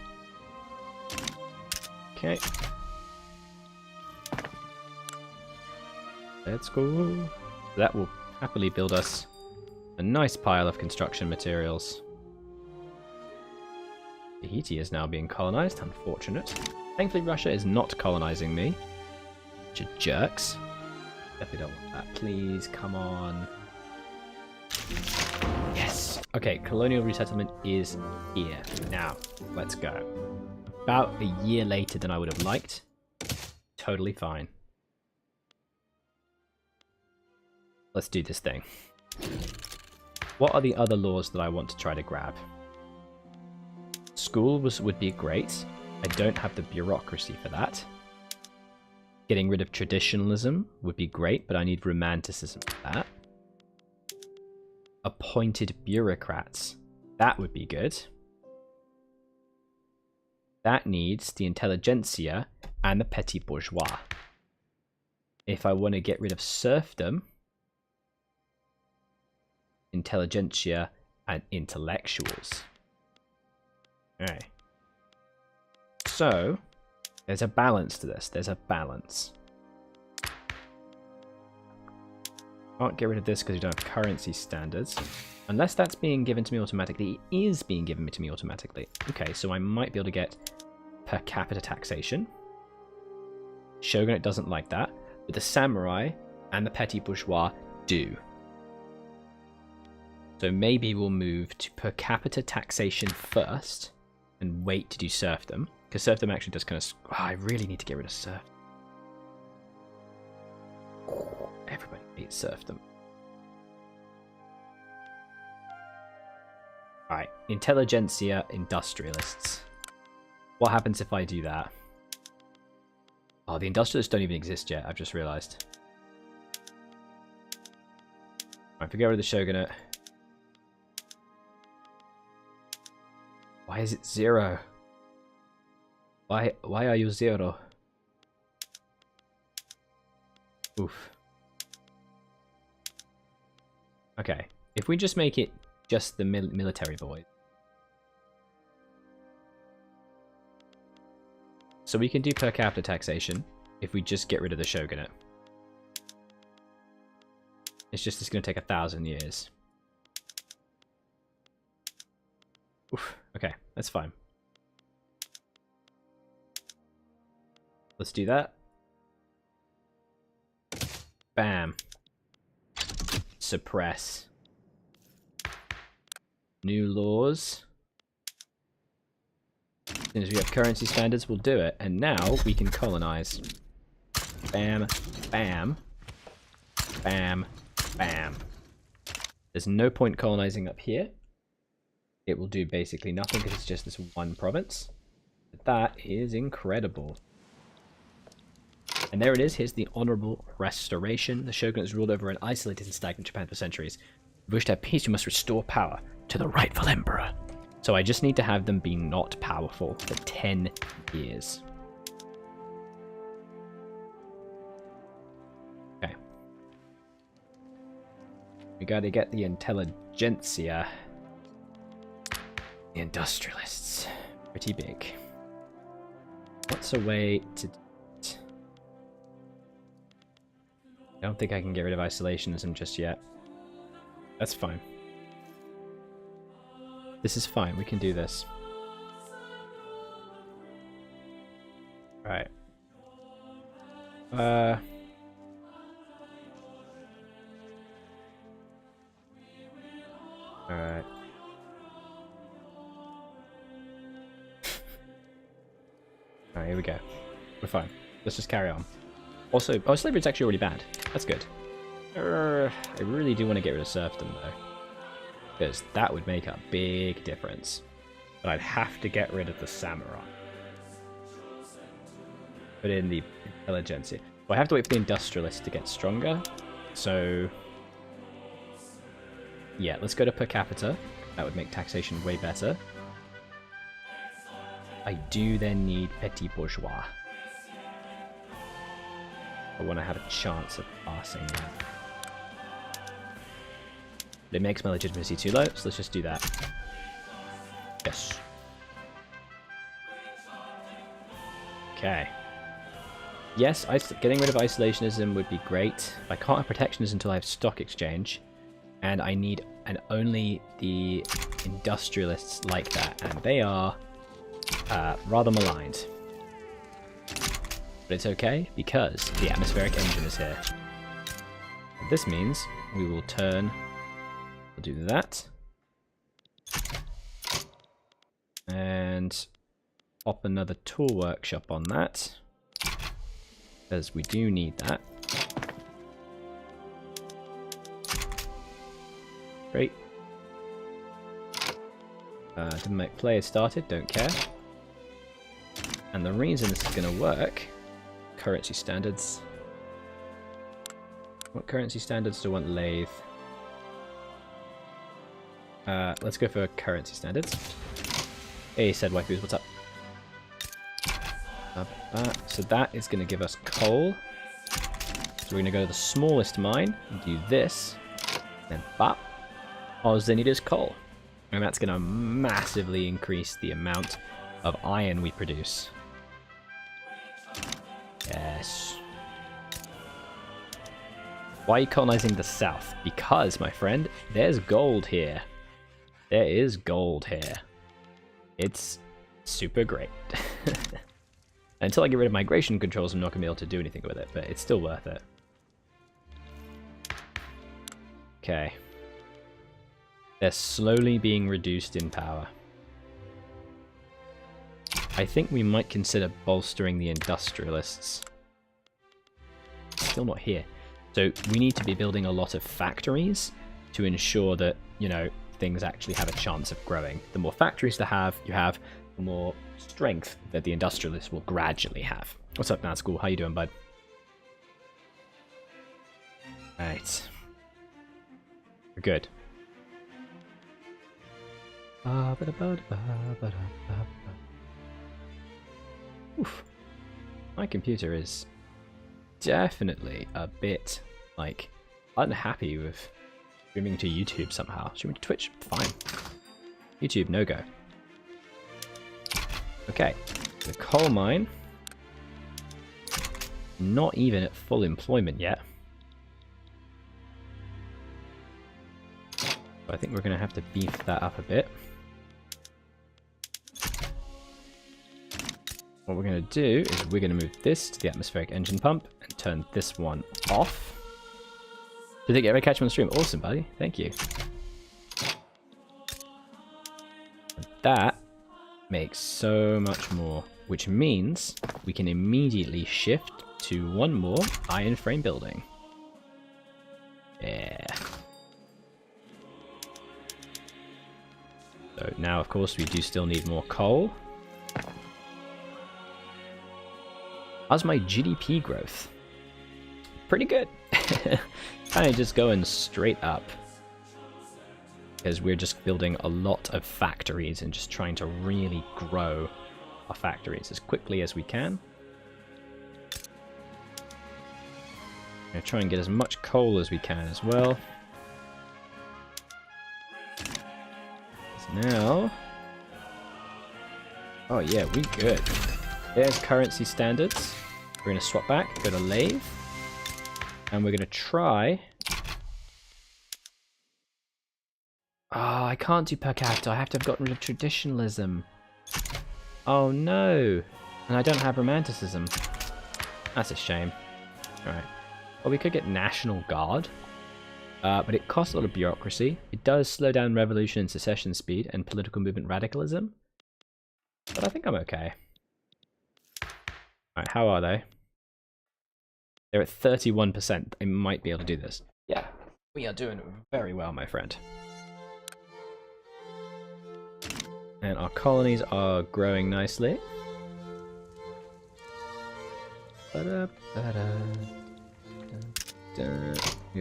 S1: Okay. Let's go. That will happily build us a nice pile of construction materials. Tahiti is now being colonized, unfortunate. Thankfully Russia is not colonizing me. Bunch of jerks. Definitely don't want that. Please, come on. Yes! Okay, colonial resettlement is here. Now, let's go. About a year later than I would have liked. Totally fine. Let's do this thing. What are the other laws that I want to try to grab? School would be great. I don't have the bureaucracy for that. Getting rid of traditionalism would be great, but I need romanticism for that. Appointed bureaucrats. That would be good. That needs the intelligentsia and the petit bourgeois. If I want to get rid of serfdom, intelligentsia and intellectuals. Alright. So, there's a balance to this. There's a balance. Can't get rid of this because you don't have currency standards. Unless that's being given to me automatically. It is being given to me automatically. Okay, so I might be able to get per capita taxation. Shogunate doesn't like that. But the samurai and the petit bourgeois do. So maybe we'll move to per capita taxation first and wait to do serfdom. Because serfdom actually does kind of... Oh, I really need to get rid of serfdom. Everybody hates serfdom. Alright, intelligentsia, industrialists. What happens if I do that? Oh, the industrialists don't even exist yet, I've just realised. Alright, if we get rid of the shogunate... Why is it 0? Why are you 0? Oof. Okay, if we just make it just the military boys. So we can do per capita taxation if we just get rid of the shogunate. It's just going to take 1,000 years. Oof. Okay, that's fine. Let's do that. Bam. Suppress. New laws. As soon as we have currency standards, we'll do it. And now we can colonize. Bam, bam, bam, bam. There's no point colonizing up here. It will do basically nothing because it's just this one province. But that is incredible. And there it is. Here's the honorable restoration. The shogunate has ruled over an isolated and stagnant Japan for centuries. If you wish to have peace, you must restore power to the rightful emperor. So I just need to have them be not powerful for 10 years. Okay. We gotta get the intelligentsia. The industrialists. Pretty big. What's a way to... I don't think I can get rid of isolationism just yet. That's fine. This is fine. We can do this. Alright. Alright. Alright, here we go. We're fine. Let's just carry on. Also, oh, slavery's actually already banned. That's good. I really do want to get rid of serfdom, though. Because that would make a big difference. But I'd have to get rid of the samurai. Put in the intelligentsia. Well, I have to wait for the industrialists to get stronger. So... yeah, let's go to per capita. That would make taxation way better. I do then need petit bourgeois. I want to have a chance of passing that. But it makes my legitimacy too low, so let's just do that. Yes. Yes, getting rid of isolationism would be great. I can't have protectionism until I have stock exchange. And I need only the industrialists like that. And they are rather maligned. But it's okay, because the atmospheric engine is here. This means we will turn... We'll do that. And pop another tool workshop on that. Because we do need that. Great. Didn't make players started, don't care. And the reason this is going to work... Currency standards. What currency standards do I want lathe? Let's go for currency standards. Hey, said waifus, what's up? So that is going to give us coal. So we're going to go to the smallest mine and do this. Then bop. All they need is coal. And that's going to massively increase the amount of iron we produce. Yes. Why are you colonizing the south? Because, my friend, there's gold here. There is gold here. It's super great. Until I get rid of migration controls, I'm not going to be able to do anything with it, but it's still worth it. Okay. They're slowly being reduced in power. I think we might consider bolstering the industrialists. Still not here. So we need to be building a lot of factories to ensure that, you know, things actually have a chance of growing. The more factories you have, the more strength that the industrialists will gradually have. What's up, Nazgul? How you doing, bud? Right. We're good. Oof. My computer is definitely a bit, like, unhappy with streaming to YouTube somehow. Streaming to Twitch, fine. YouTube, no go. Okay, the coal mine. Not even at full employment yet. So I think we're going to have to beef that up a bit. What we're going to do is we're going to move this to the atmospheric engine pump and turn this one off. Did you ever catch me on the stream? Awesome, buddy. Thank you. That makes so much more, which means we can immediately shift to one more iron frame building. Yeah. So now, of course, we do still need more coal. How's my GDP growth? Pretty good. Kind of just going straight up. Because we're just building a lot of factories and just trying to really grow our factories as quickly as we can. I'm going to try and get as much coal as we can as well. So now... Oh yeah, we good. There's currency standards. We're going to swap back, go to lathe. And we're going to try... Oh, I can't do per capita. I have to have gotten rid of traditionalism. Oh no. And I don't have romanticism. That's a shame. Alright. Well, we could get National Guard. But it costs a lot of bureaucracy. It does slow down revolution and secession speed and political movement radicalism. But I think I'm okay. Alright, how are they? They're at 31%. They might be able to do this. Yeah, we are doing very well, my friend. And our colonies are growing nicely. We have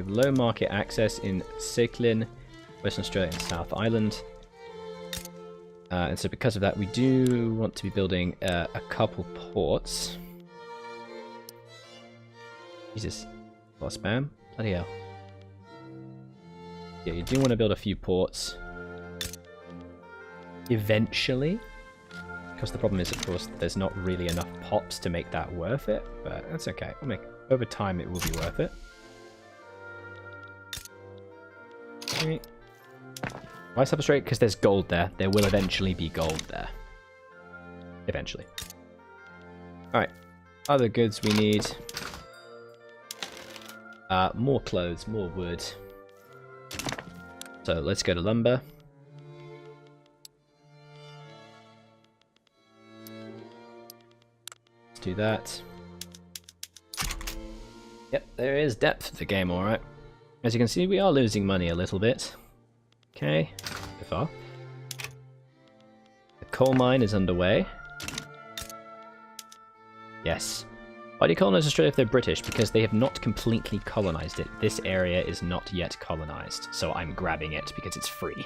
S1: low market access in Sakhalin, Western Australia and South Island. And so because of that, we do want to be building a couple ports. Jesus. A lot of spam? Bloody hell. Yeah, you do want to build a few ports. Eventually. Because the problem is, of course, there's not really enough pops to make that worth it, but that's okay. Over time, it will be worth it. Okay. Why substrate? Because there's gold there. There will eventually be gold there. Eventually. Alright. Other goods we need. More clothes, more wood. So let's go to lumber. Let's do that. Yep, there is depth to the game, alright. As you can see, we are losing money a little bit. Okay, so far. The coal mine is underway. Yes. Why do you colonize Australia if they're British? Because they have not completely colonized it. This area is not yet colonized, so I'm grabbing it because it's free.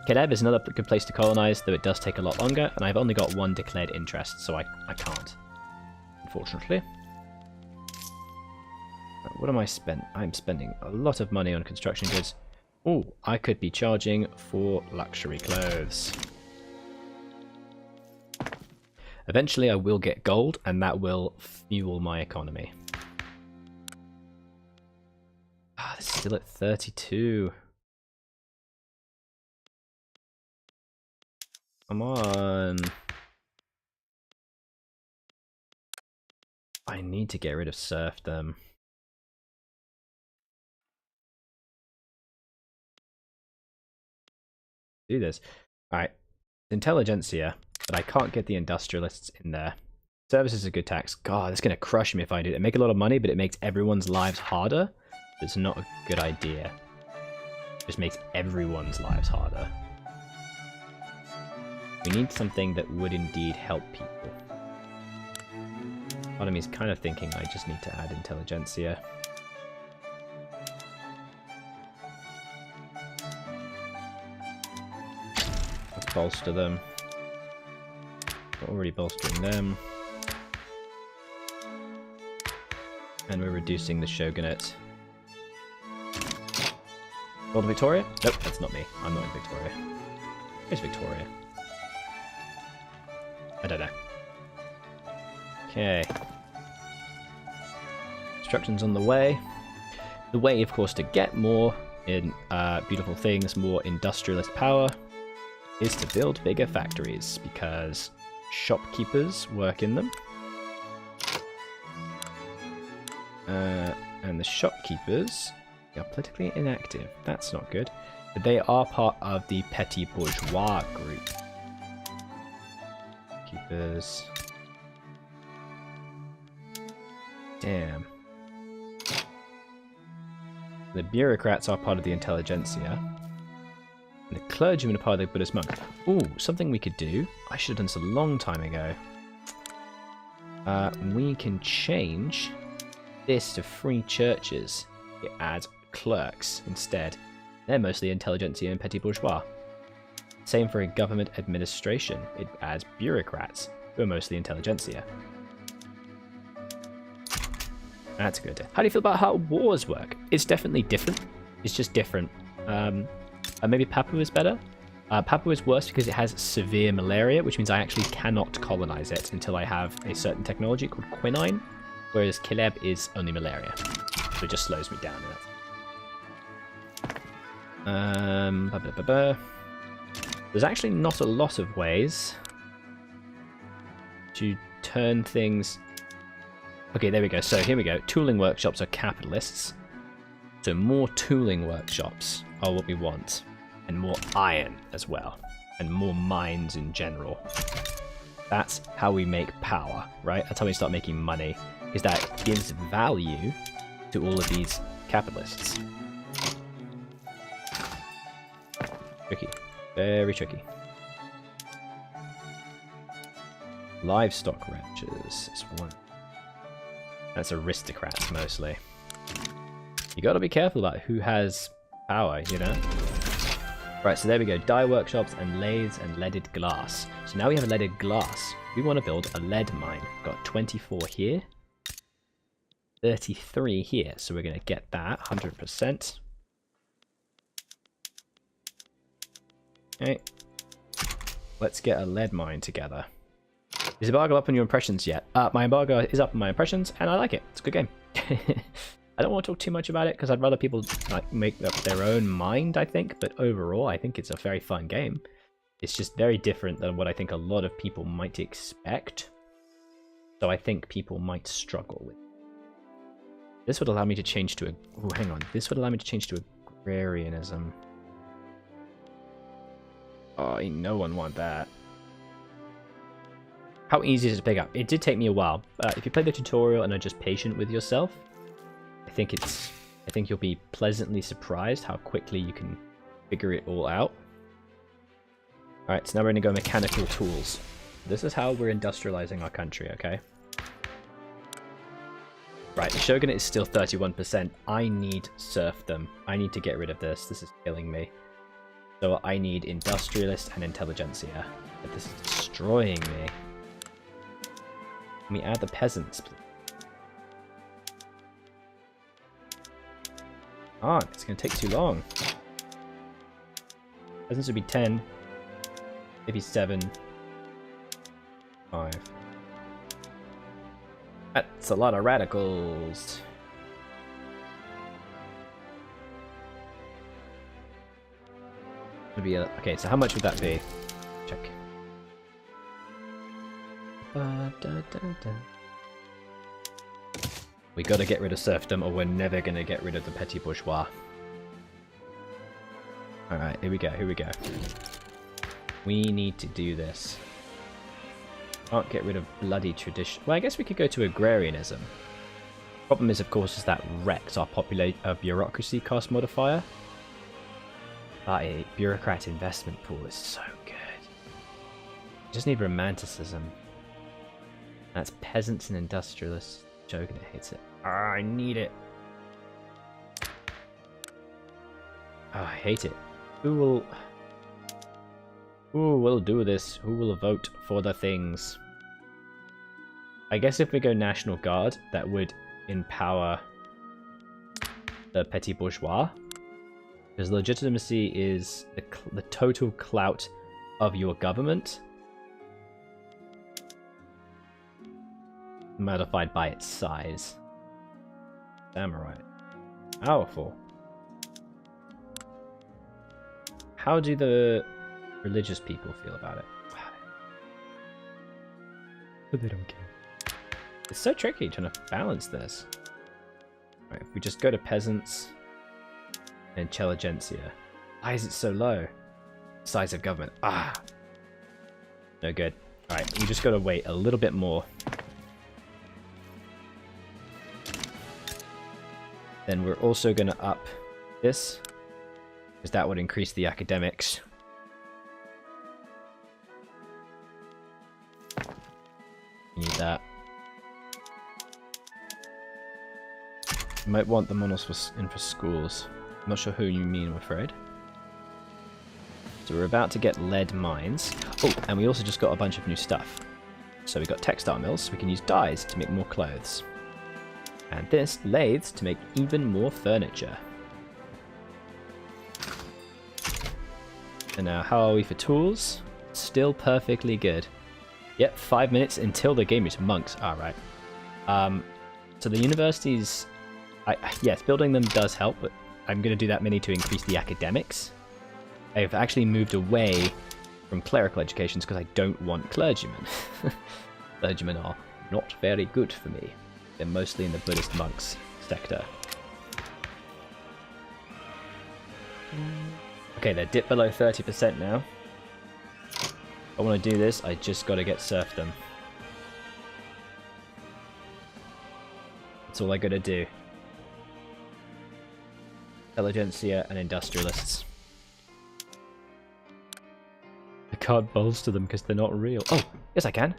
S1: Caleb is another good place to colonize, though it does take a lot longer, and I've only got one declared interest, so I can't, unfortunately. What am I spending? I'm spending a lot of money on construction goods. Oh, I could be charging for luxury clothes. Eventually I will get gold, and that will fuel my economy. Ah, it's still at 32. Come on. I need to get rid of serfdom. Do this. Alright. Intelligentsia, but I can't get the industrialists in there. Service is a good tax. God, it's going to crush me if I do it. They make a lot of money, but it makes everyone's lives harder. It's not a good idea. It just makes everyone's lives harder. We need something that would indeed help people. Part of me is kind of thinking I just need to add intelligentsia. Let's bolster them. We're already bolstering them. And we're reducing the shogunate. Golden Victoria? Nope, that's not me. I'm not in Victoria. Where's Victoria? I don't know. Okay. Construction's on the way. The way, of course, to get more in beautiful things, more industrialist power, is to build bigger factories, because shopkeepers work in them. And the shopkeepers are politically inactive. That's not good. But they are part of the petty bourgeois group. Keepers. Damn. The bureaucrats are part of the intelligentsia. And the clergymen are part of the Buddhist monk. Ooh, something we could do. I should have done this a long time ago. We can change this to free churches. It adds clerks instead. They're mostly intelligentsia and petty bourgeois. Same for a government administration. It adds bureaucrats, who are mostly intelligentsia. That's a good idea. How do you feel about how wars work? It's definitely different. It's just different. Maybe Papua is better. Papua is worse because it has severe malaria, which means I actually cannot colonize it until I have a certain technology called quinine, whereas Caleb is only malaria. So it just slows me down. There's actually not a lot of ways to turn things... Okay, there we go. So here we go. Tooling workshops are capitalists. So more tooling workshops are what we want. And more iron as well. And more mines in general. That's how we make power, right? That's how we start making money. Is that gives value to all of these capitalists. Tricky. Very tricky. Livestock ranchers is one. That's aristocrats mostly. You gotta be careful about who has power, you know? Right, so there we go. Dye workshops and lathes and leaded glass. So now we have a leaded glass. We want to build a lead mine. Got 24 here. 33 here. So we're going to get that 100%. let's get a lead mine together. Is embargo up on your impressions yet? My embargo is up on my impressions, and I like it. It's a good game. I don't want to talk too much about it because I'd rather people like make up their own mind, I think. But overall, I think it's a very fun game. It's just very different than what I think a lot of people might expect. So I think people might struggle with it. This would allow me to change to a... Oh, hang on. This would allow me to change to agrarianism. Oh, ain't no one want that. How easy is it to pick up? It did take me a while. If you play the tutorial and are just patient with yourself, I think you'll be pleasantly surprised how quickly you can figure it all out. Alright, so now we're going to go mechanical tools. This is how we're industrializing our country, okay? Right, the Shogunate is still 31%. I need serfdom. I need to get rid of this. This is killing me. So I need industrialist and intelligentsia. But this is destroying me. Can we add the peasants, please? Ah, it's going to take too long. Peasants would be 10. Maybe 7. 5. That's a lot of radicals. Would be a, okay, so how much would that be? Check. We gotta get rid of serfdom or we're never gonna get rid of the petty bourgeois. Alright, here we go, here we go. We need to do this. Can't get rid of bloody tradition. Well, I guess we could go to agrarianism. Problem is, of course, is that wrecks our bureaucracy cost modifier. But a bureaucrat investment pool is so good. Just need romanticism. That's peasants and industrialists. Shogunate hates it. Ah, I need it. Oh, I hate it. Who will do this? Who will vote for the things? I guess if we go National Guard, that would empower the petty bourgeois. Because legitimacy is the total clout of your government, modified by its size. Samurai. Powerful. How do the religious people feel about it? But they don't care. It's so tricky trying to balance this. Right, if we just go to peasants and intelligentsia. Why is it so low? Size of government. Ah! No good. Alright, we just gotta wait a little bit more. Then we're also gonna up this, because that would increase the academics. You need that. You might want the models in for schools. I'm not sure who you mean, I'm afraid. So we're about to get lead mines. Oh, and we also just got a bunch of new stuff. So we got textile mills, so we can use dyes to make more clothes. And this, lathes, to make even more furniture. And now, how are we for tools? Still perfectly good. Yep, 5 minutes until the game is monks. Alright. So the universities... yes, building them does help, but I'm going to do that many to increase the academics. I've actually moved away from clerical educations because I don't want clergymen. Clergymen are not very good for me. They're mostly in the Buddhist monks sector. Okay, they're dipped below 30% now. If I want to do this, I just got to get serfdom. That's all I got to do. Intelligentsia and industrialists. I can't bolster them because they're not real. Oh, yes I can.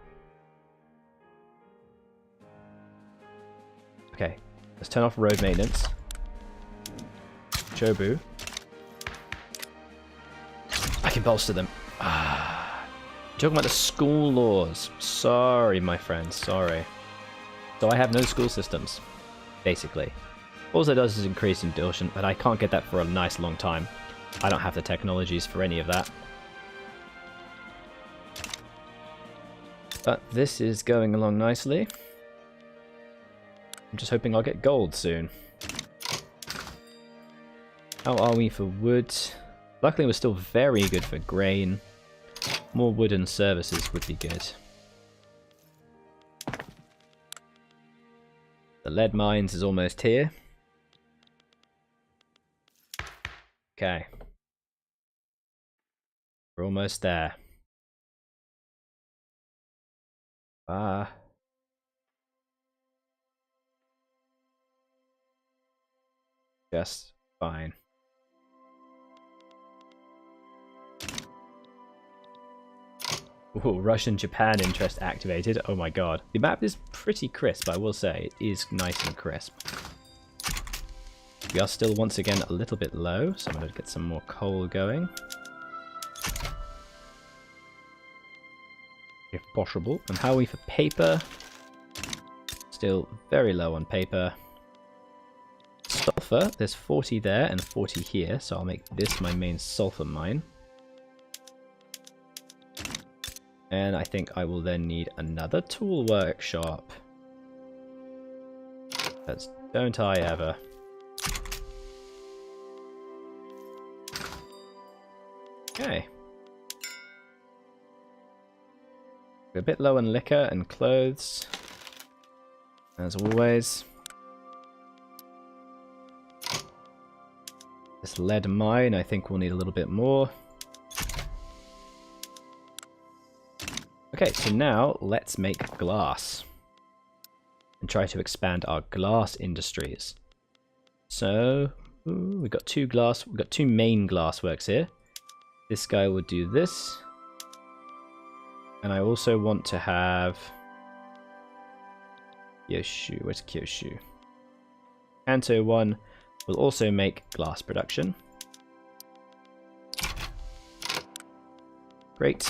S1: Okay, let's turn off road maintenance. Chobu. I can bolster them. Ah. Talking about the school laws. Sorry, my friends, sorry. So I have no school systems, basically. All it does is increase indulgence, but I can't get that for a nice long time. I don't have the technologies for any of that. But this is going along nicely. I'm just hoping I'll get gold soon. How are we for wood? Luckily we're still very good for grain. More wood and services would be good. The lead mines is almost here. Okay. We're almost there. Just fine. Ooh, Russian-Japan interest activated. Oh my god. The map is pretty crisp, I will say. It is nice and crisp. We are still, once again, a little bit low, so I'm going to get some more coal going. If possible. And how are we for paper? Still very low on paper. Sulfur, there's 40 there and 40 here, so I'll make this my main sulfur mine. And I think I will then need another tool workshop. That's don't I ever. Okay. We're a bit low on liquor and clothes, as always. This lead mine, I think we'll need a little bit more. Okay, so now let's make glass and try to expand our glass industries. So we've got two main glass works here. This guy will do this. And I also want to have Kyushu. Where's Kyushu? Kanto 1 will also make glass production. Great.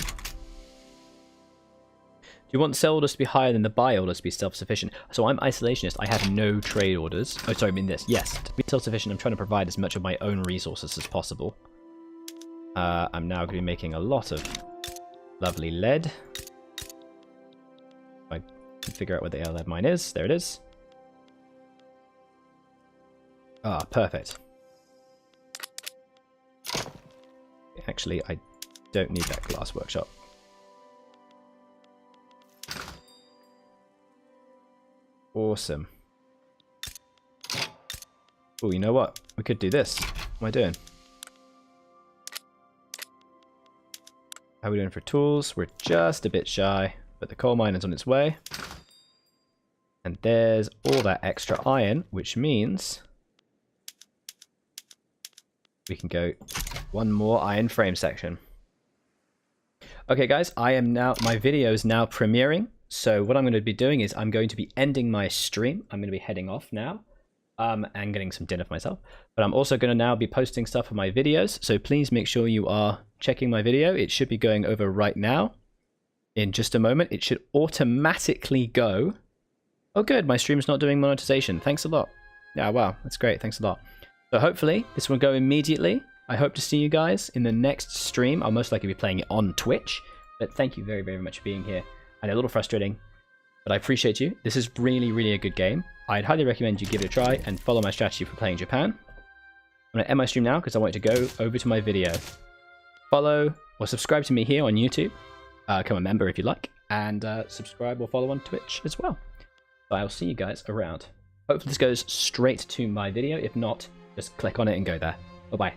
S1: Do you want sell orders to be higher than the buy orders to be self-sufficient? So I'm isolationist. I have no trade orders. Oh, sorry, I mean this. Yes, to be self-sufficient, I'm trying to provide as much of my own resources as possible. I'm now going to be making a lot of lovely lead. I can figure out where the lead mine is. There it is. Ah, perfect. Actually, I don't need that glass workshop. Awesome. Oh, you know what? We could do this. What am I doing? How are we doing for tools? We're just a bit shy, but the coal mine is on its way. And there's all that extra iron, which means we can go one more iron frame section. Okay guys, my video is now premiering. So what I'm going to be doing is I'm going to be ending my stream. I'm going to be heading off now and getting some dinner for myself. But I'm also going to now be posting stuff for my videos. So please make sure you are checking my video. It should be going over right now. In just a moment, it should automatically go. Oh good, my stream's not doing monetization. Thanks a lot. Yeah, wow, that's great. Thanks a lot. So hopefully this will go immediately. I hope to see you guys in the next stream. I'll most likely be playing it on Twitch. But thank you very, very much for being here. I know a little frustrating, but I appreciate you. This is really, really a good game. I'd highly recommend you give it a try and follow my strategy for playing Japan. I'm going to end my stream now because I want you to go over to my video. Follow or subscribe to me here on YouTube. Become a member if you like. And subscribe or follow on Twitch as well. So I'll see you guys around. Hopefully this goes straight to my video. If not, just click on it and go there. Bye-bye.